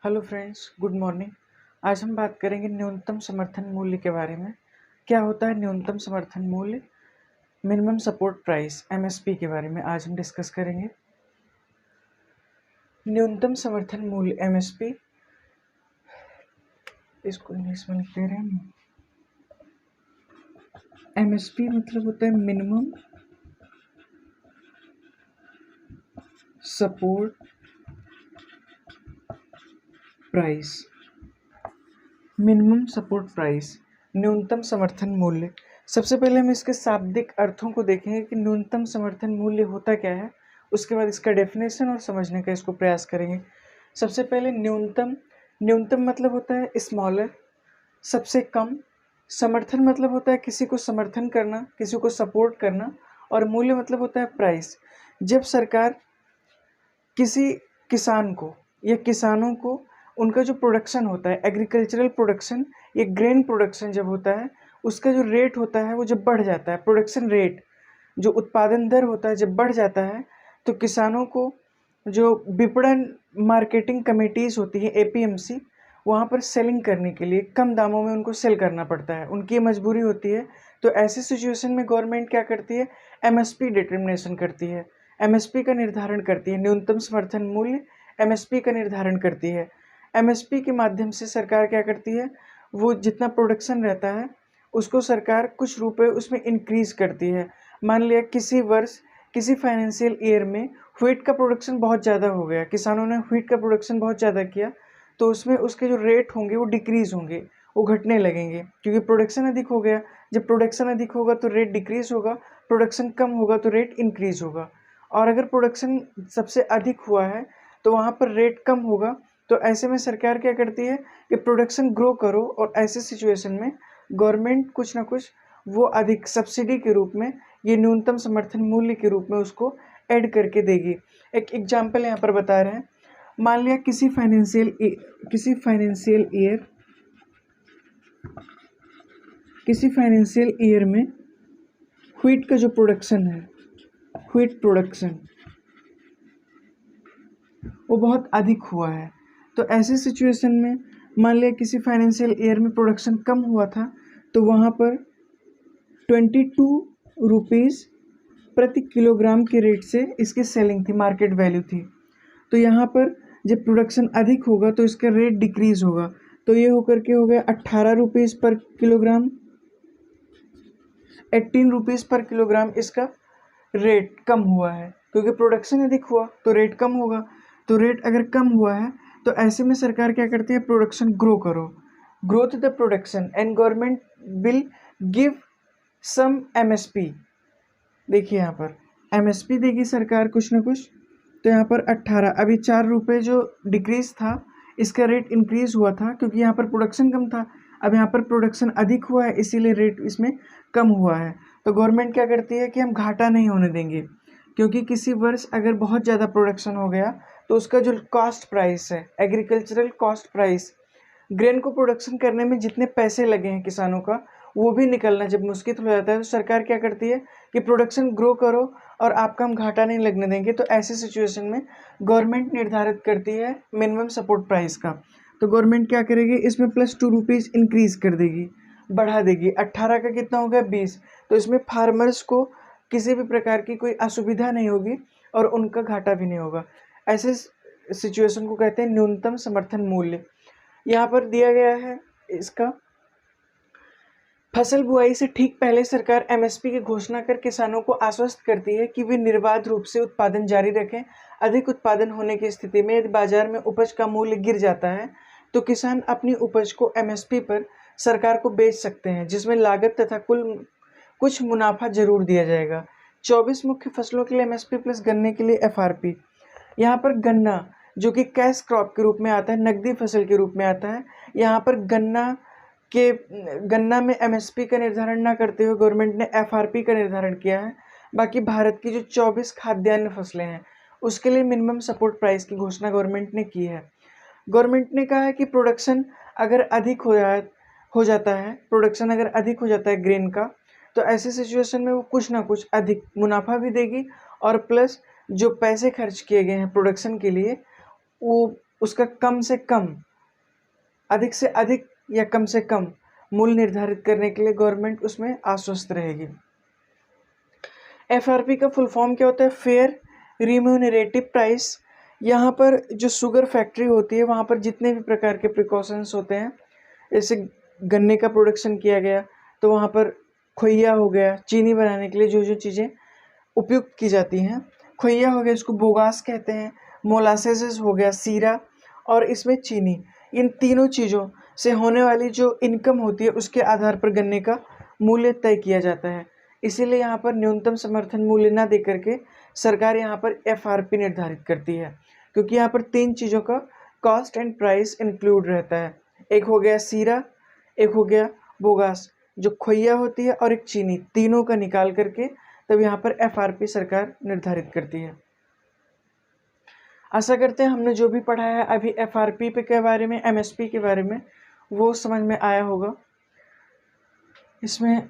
Hello friends, good morning. आज हम बात करेंगे न्यूनतम समर्थन मूल्य के बारे में। क्या होता है न्यूनतम समर्थन मूल्य? मिनिमम सपोर्ट प्राइस एमएसपी के बारे में आज हम डिस्कस करेंगे। न्यूनतम समर्थन मूल्य एमएसपी, इसको इंग्लिश में लिख दे रहे हैं। एमएसपी मतलब होता है minimum support price. Minimum support price, न्यूनतम समर्थन मूल्य। सबसे पहले हम इसके शाब्दिक अर्थों को देखेंगे कि न्यूनतम समर्थन मूल्य होता क्या है। उसके बाद इसका डेफिनेशन और समझने का इसको प्रयास करेंगे। सबसे पहले न्यूनतम, न्यूनतम मतलब होता है स्मॉलर, सबसे कम। समर्थन मतलब होता है किसी को समर्थन करना, किसी को सपोर्ट करना। और मूल्य मतलब होता है प्राइस। जब सरकार किसी किसान को या किसानों को उनका जो प्रोडक्शन होता है, एग्रीकल्चरल प्रोडक्शन या ग्रेन प्रोडक्शन जब होता है, उसका जो रेट होता है वो जब बढ़ जाता है, प्रोडक्शन रेट, जो उत्पादन दर होता है जब बढ़ जाता है, तो किसानों को जो विपणन मार्केटिंग कमेटीज़ होती है एपीएमसी, वहाँ पर सेलिंग करने के लिए कम दामों में उनको सेल करना पड़ता है, उनकी मजबूरी होती है। तो ऐसी सिचुएशन में गवर्नमेंट क्या करती है? एमएसपी डिटर्मिनेशन करती है, एमएसपी का निर्धारण करती है। न्यूनतम समर्थन मूल्य एमएसपी का निर्धारण करती है। एमएसपी के माध्यम से सरकार क्या करती है? वो जितना प्रोडक्शन रहता है उसको सरकार कुछ रुपए उसमें इंक्रीज करती है। मान लिया किसी वर्ष, किसी फाइनेंशियल ईयर में व्हीट का प्रोडक्शन बहुत ज़्यादा हो गया, किसानों ने व्हीट का प्रोडक्शन बहुत ज़्यादा किया, तो उसमें उसके जो रेट होंगे वो डिक्रीज़ होंगे, वो घटने लगेंगे, क्योंकि प्रोडक्शन अधिक हो गया। जब प्रोडक्शन अधिक होगा तो रेट डिक्रीज़ होगा, प्रोडक्शन कम होगा तो रेट इंक्रीज़ होगा। और अगर प्रोडक्शन सबसे अधिक हुआ है तो वहाँ पर रेट कम होगा। तो ऐसे में सरकार क्या करती है कि प्रोडक्शन ग्रो करो, और ऐसे सिचुएशन में गवर्नमेंट कुछ ना कुछ वो अधिक सब्सिडी के रूप में, ये न्यूनतम समर्थन मूल्य के रूप में उसको ऐड करके देगी। एक एग्जांपल यहाँ पर बता रहे हैं। मान लिया किसी फाइनेंशियल ईयर में व्हीट का जो प्रोडक्शन है, व्हीट प्रोडक्शन वो बहुत अधिक हुआ है। तो ऐसी सिचुएशन में मान लिया किसी फाइनेंशियल ईयर में प्रोडक्शन कम हुआ था, तो वहाँ पर 22 रुपीज़ प्रति किलोग्राम के रेट से इसकी सेलिंग थी, मार्केट वैल्यू थी। तो यहाँ पर जब प्रोडक्शन अधिक होगा तो इसका रेट डिक्रीज़ होगा, तो ये होकर के हो गया 18 रुपीज़ पर किलोग्राम, 18 रुपीज़ पर किलोग्राम इसका रेट कम हुआ है, क्योंकि प्रोडक्शन अधिक हुआ तो रेट कम होगा। तो रेट अगर कम हुआ है तो ऐसे में सरकार क्या करती है? प्रोडक्शन ग्रो करो, growth the production and government will give some MSP. देखिए यहाँ पर एमएसपी देगी सरकार कुछ ना कुछ। तो यहाँ पर 18, अभी 4 रुपये जो डिक्रीज था इसका रेट इंक्रीज हुआ था, क्योंकि यहाँ पर प्रोडक्शन कम था। अब यहाँ पर प्रोडक्शन अधिक हुआ है, इसीलिए रेट इसमें कम हुआ है। तो गवर्नमेंट क्या करती है कि हम घाटा नहीं होने देंगे, क्योंकि किसी वर्ष अगर बहुत ज़्यादा प्रोडक्शन हो गया तो उसका जो कॉस्ट प्राइस है, एग्रीकल्चरल कॉस्ट प्राइस, ग्रेन को प्रोडक्शन करने में जितने पैसे लगे हैं किसानों का, वो भी निकलना जब मुश्किल हो जाता है, तो सरकार क्या करती है कि प्रोडक्शन ग्रो करो और आपका हम घाटा नहीं लगने देंगे। तो ऐसी सिचुएशन में गवर्नमेंट निर्धारित करती है मिनिमम सपोर्ट प्राइस का। तो गवर्नमेंट क्या करेगी? इसमें प्लस 2 रुपीज़ इंक्रीज कर देगी, बढ़ा देगी। 18 का कितना हो गया? 20। तो इसमें फार्मर्स को किसी भी प्रकार की कोई असुविधा नहीं होगी और उनका घाटा भी नहीं होगा। ऐसे सिचुएशन को कहते हैं न्यूनतम समर्थन मूल्य। यहाँ पर दिया गया है इसका, फसल बुआई से ठीक पहले सरकार एमएसपी की घोषणा कर किसानों को आश्वस्त करती है कि वे निर्बाध रूप से उत्पादन जारी रखें। अधिक उत्पादन होने की स्थिति में यदि बाजार में उपज का मूल्य गिर जाता है तो किसान अपनी उपज को एमएसपी पर सरकार को बेच सकते हैं, जिसमें लागत तथा कुछ मुनाफा जरूर दिया जाएगा। 24 मुख्य फसलों के लिए एमएसपी प्लस गन्ने के लिए एफआरपी। यहाँ पर गन्ना जो कि कैश क्रॉप के रूप में आता है, नकदी फसल के रूप में आता है, यहाँ पर गन्ना में एमएसपी का निर्धारण ना करते हुए गवर्नमेंट ने एफआरपी का निर्धारण किया है। बाकी भारत की जो 24 खाद्यान्न फसलें हैं उसके लिए मिनिमम सपोर्ट प्राइस की घोषणा गवर्नमेंट ने की है। गवर्नमेंट ने कहा है कि प्रोडक्शन अगर अधिक हो जाता है, प्रोडक्शन अगर अधिक हो जाता है ग्रेन का, तो ऐसी सिचुएशन में वो कुछ ना कुछ अधिक मुनाफा भी देगी, और प्लस जो पैसे खर्च किए गए हैं प्रोडक्शन के लिए वो उसका कम से कम, अधिक से अधिक या कम से कम मूल्य निर्धारित करने के लिए गवर्नमेंट उसमें आश्वस्त रहेगी। एफआरपी का फुल फॉर्म क्या होता है? Fair remunerative price. यहाँ पर जो शुगर फैक्ट्री होती है वहाँ पर जितने भी प्रकार के प्रिकॉशंस होते हैं, जैसे गन्ने का प्रोडक्शन किया गया तो वहाँ पर खोइया हो गया, चीनी बनाने के लिए जो जो चीज़ें उपयुक्त की जाती हैं, खोइया हो गया, इसको बोगास कहते हैं, मोलासेस हो गया, सीरा, और इसमें चीनी, इन तीनों चीज़ों से होने वाली जो इनकम होती है उसके आधार पर गन्ने का मूल्य तय किया जाता है। इसीलिए यहाँ पर न्यूनतम समर्थन मूल्य ना दे करके सरकार यहाँ पर एफआरपी निर्धारित करती है, क्योंकि यहाँ पर तीन चीज़ों का कॉस्ट एंड प्राइस इंक्लूड रहता है। एक हो गया सीरा, एक हो गया बोगास जो खोइया होती है, और एक चीनी, तीनों का निकाल करके तब यहाँ पर एफआरपी सरकार निर्धारित करती है। आशा करते हैं हमने जो भी पढ़ा है अभी एफआरपी के बारे में, एमएसपी के बारे में, वो समझ में आया होगा। इसमें